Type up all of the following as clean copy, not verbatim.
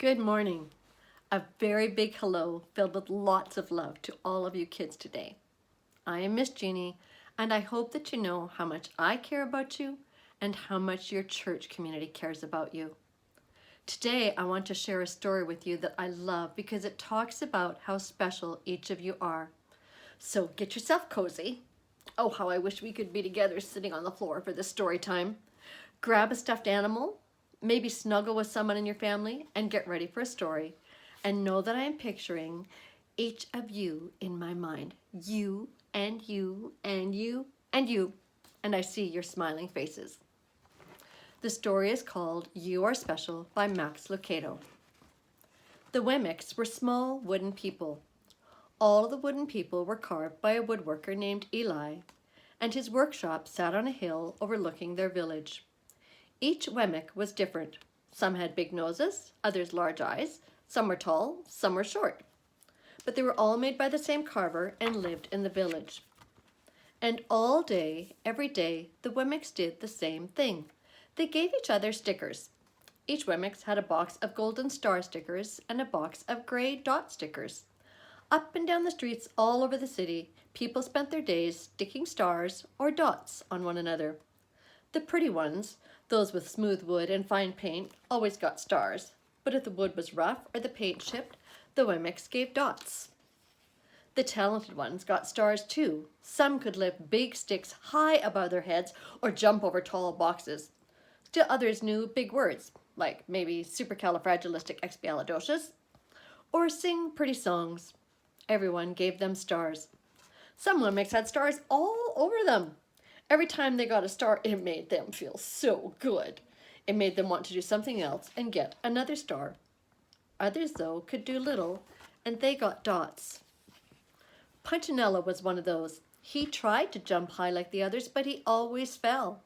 Good morning. A very big hello filled with lots of love to all of you kids today. I am Miss Jeannie, and I hope that you know how much I care about you and how much your church community cares about you. Today, I want to share a story with you that I love because it talks about how special each of you are. So get yourself cozy. Oh, how I wish we could be together sitting on the floor for this story time. Grab a stuffed animal, maybe snuggle with someone in your family, and get ready for a story. And know that I am picturing each of you in my mind. You and you and you and you. And I see your smiling faces. The story is called You Are Special by Max Lucado. The Wemmicks were small wooden people. All the wooden people were carved by a woodworker named Eli, and his workshop sat on a hill overlooking their village. Each Wemmick was different. Some had big noses, others large eyes, some were tall, some were short. But they were all made by the same carver and lived in the village. And all day, every day, the Wemmicks did the same thing. They gave each other stickers. Each Wemmicks had a box of golden star stickers and a box of gray dot stickers. Up and down the streets all over the city, people spent their days sticking stars or dots on one another. The pretty ones, those with smooth wood and fine paint, always got stars, but if the wood was rough or the paint chipped, the Wemmicks gave dots. The talented ones got stars too. Some could lift big sticks high above their heads or jump over tall boxes. Still others knew big words, like maybe supercalifragilisticexpialidocious, or sing pretty songs. Everyone gave them stars. Some Wemmicks had stars all over them. Every time they got a star, it made them feel so good. It made them want to do something else and get another star. Others, though, could do little, and they got dots. Punchinello was one of those. He tried to jump high like the others, but he always fell.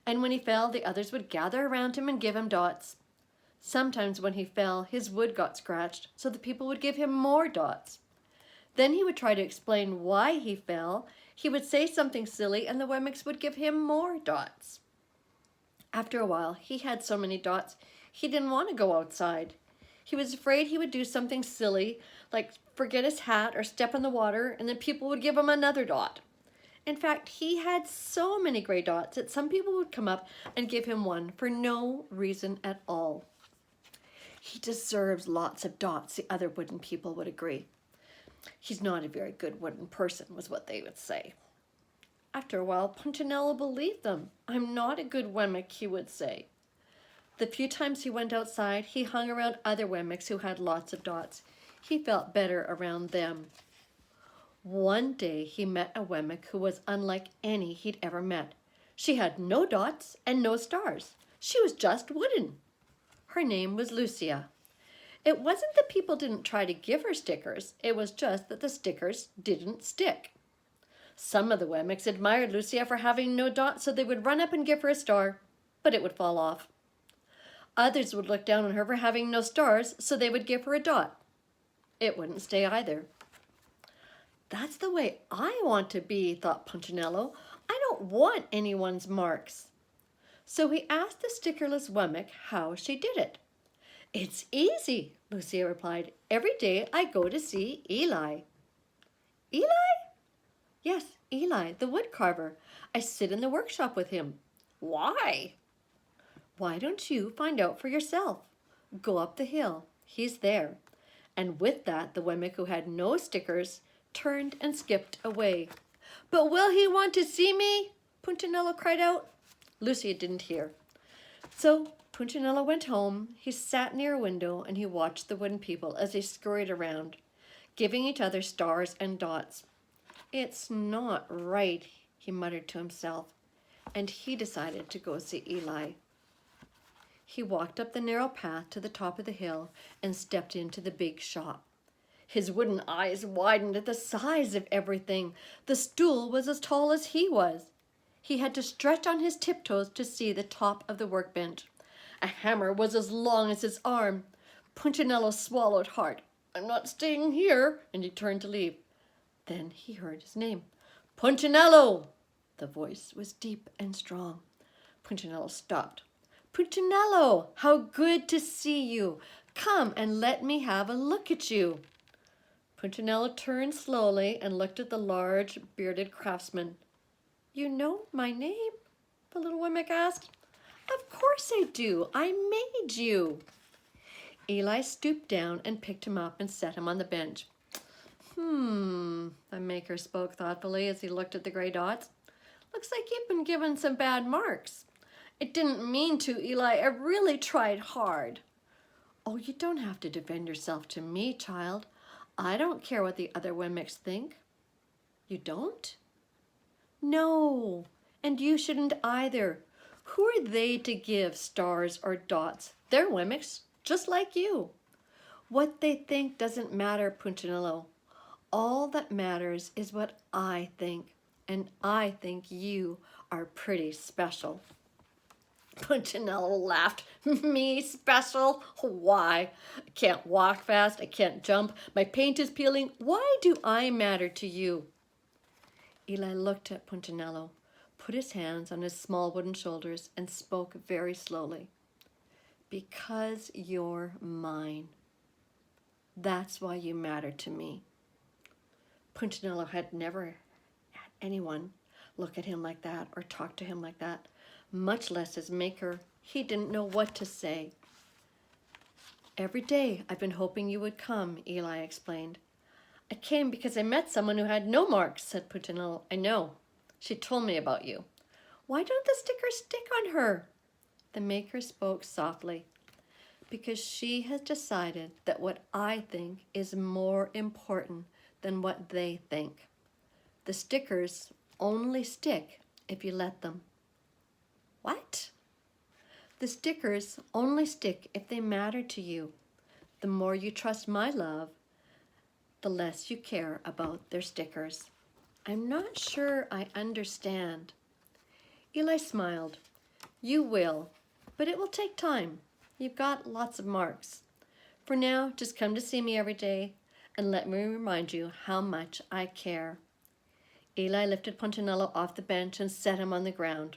And when he fell, the others would gather around him and give him dots. Sometimes when he fell, his wood got scratched, so the people would give him more dots. Then he would try to explain why he fell. He would say something silly, and the Wemmicks would give him more dots. After a while, he had so many dots, he didn't want to go outside. He was afraid he would do something silly, like forget his hat or step in the water, and then people would give him another dot. In fact, he had so many gray dots that some people would come up and give him one for no reason at all. He deserves lots of dots, the other wooden people would agree. He's not a very good wooden person, was what they would say. After a while, Punchinello believed them. I'm not a good Wemmick, he would say. The few times he went outside, he hung around other Wemmicks who had lots of dots. He felt better around them. One day he met a Wemmick who was unlike any he'd ever met. She had no dots and no stars. She was just wooden. Her name was Lucia. It wasn't that people didn't try to give her stickers, it was just that the stickers didn't stick. Some of the Wemmicks admired Lucia for having no dots, so they would run up and give her a star, but it would fall off. Others would look down on her for having no stars, so they would give her a dot. It wouldn't stay either. That's the way I want to be, thought Punchinello. I don't want anyone's marks. So he asked the stickerless Wemmick how she did it. It's easy, Lucia replied. Every day I go to see Eli. Eli? Yes, Eli, the wood carver. I sit in the workshop with him. Why? Why don't you find out for yourself? Go up the hill. He's there. And with that, the Wemmick who had no stickers turned and skipped away. But will he want to see me? Punchinello cried out. Lucia didn't hear. So Punchinello went home. He sat near a window and he watched the wooden people as they scurried around, giving each other stars and dots. It's not right, he muttered to himself, and he decided to go see Eli. He walked up the narrow path to the top of the hill and stepped into the big shop. His wooden eyes widened at the size of everything. The stool was as tall as he was. He had to stretch on his tiptoes to see the top of the workbench. A hammer was as long as his arm. Punchinello swallowed hard. I'm not staying here, and he turned to leave. Then he heard his name. Punchinello! The voice was deep and strong. Punchinello stopped. Punchinello, how good to see you. Come and let me have a look at you. Punchinello turned slowly and looked at the large, bearded craftsman. You know my name? The little Wemmick asked. Of course I do. I made you. Eli stooped down and picked him up and set him on the bench. The maker spoke thoughtfully as he looked at the gray dots. Looks like you've been given some bad marks. It didn't mean to, Eli. I really tried hard. Oh, you don't have to defend yourself to me, child. I don't care what the other Wemmicks think. You don't? No, and you shouldn't either. Who are they to give stars or dots? They're Wemmicks, just like you. What they think doesn't matter, Punchinello. All that matters is what I think, and I think you are pretty special. Punchinello laughed. Me special? Why? I can't walk fast, I can't jump, my paint is peeling. Why do I matter to you? Eli looked at Punchinello, put his hands on his small wooden shoulders, and spoke very slowly. Because you're mine. That's why you matter to me. Punchinello had never had anyone look at him like that or talk to him like that, much less his maker. He didn't know what to say. Every day I've been hoping you would come, Eli explained. I came because I met someone who had no marks, said Punchinello. I know. She told me about you. Why don't the stickers stick on her? The maker spoke softly. Because she has decided that what I think is more important than what they think. The stickers only stick if you let them. What? The stickers only stick if they matter to you. The more you trust my love, the less you care about their stickers. I'm not sure I understand. Eli smiled. You will, but it will take time. You've got lots of marks. For now, just come to see me every day and let me remind you how much I care. Eli lifted Punchinello off the bench and set him on the ground.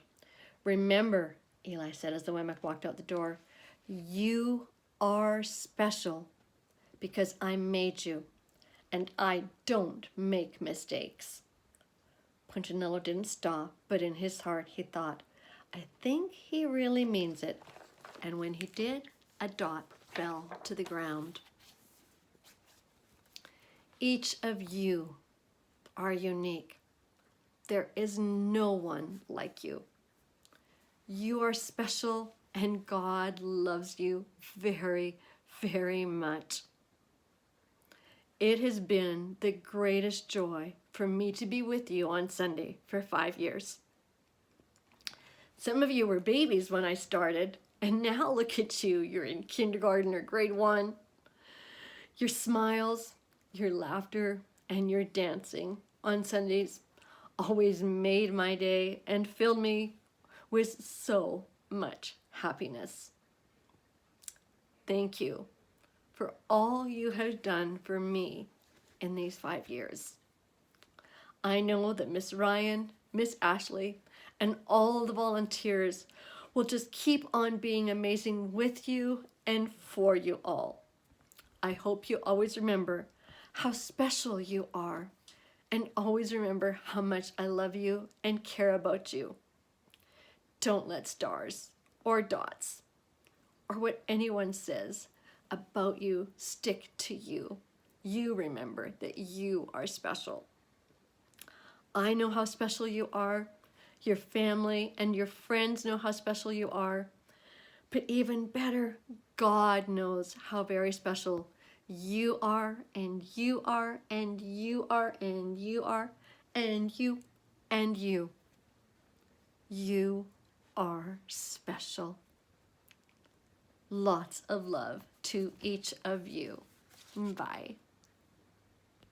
Remember, Eli said as the Wemmick walked out the door, you are special because I made you, and I don't make mistakes. Punchinello didn't stop, but in his heart he thought, I think he really means it. And when he did, a dot fell to the ground. Each of you are unique. There is no one like you. You are special, and God loves you very, very much. It has been the greatest joy for me to be with you on Sunday for 5 years. Some of you were babies when I started, and now look at you. You're in kindergarten or grade 1. Your smiles, your laughter, and your dancing on Sundays always made my day and filled me with so much happiness. Thank you for all you have done for me in these 5 years. I know that Miss Ryan, Miss Ashley, and all the volunteers will just keep on being amazing with you and for you all. I hope you always remember how special you are, and always remember how much I love you and care about you. Don't let stars or dots or what anyone says about you stick to you. You remember that you are special. I know how special you are. Your family and your friends know how special you are. But even better, God knows how very special you are, and you are, and you are, and you are, and you, and you. You are special. Lots of love to each of you. Bye.